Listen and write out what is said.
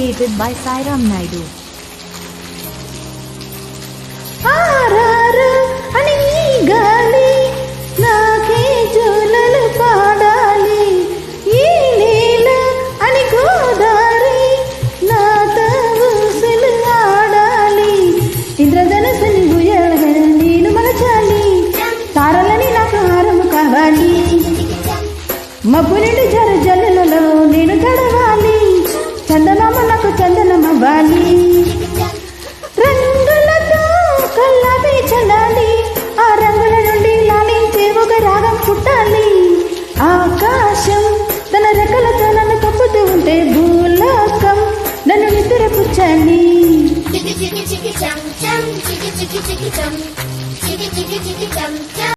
created by Sairam Naidu. ఆరారు అని గాలి నాకే జోలలు పాడాలి, ఈ నేల అని గోదారి నాతో ఊసులు ఆడాలి, ఇంద్రధనుసుని ఉయ్యాలగా నేను మలచాలి, తారలని నాకు హారము కావాలి, మబ్బు నిండి జర జల్లులలో నేను తడవాలి, చందనమ్మ నాకు చందనమవ్వాలి, రంగులతో కల్లాపి చల్లాలి, ఆ రంగుల నుండి లాలించే ఒక రాగం పుట్టాలి, ఆకాశం తన రెక్కలతో నన్ను కప్పుతూ ఉంటే భూలోకం నన్ను నిద్రపుచ్చాలి.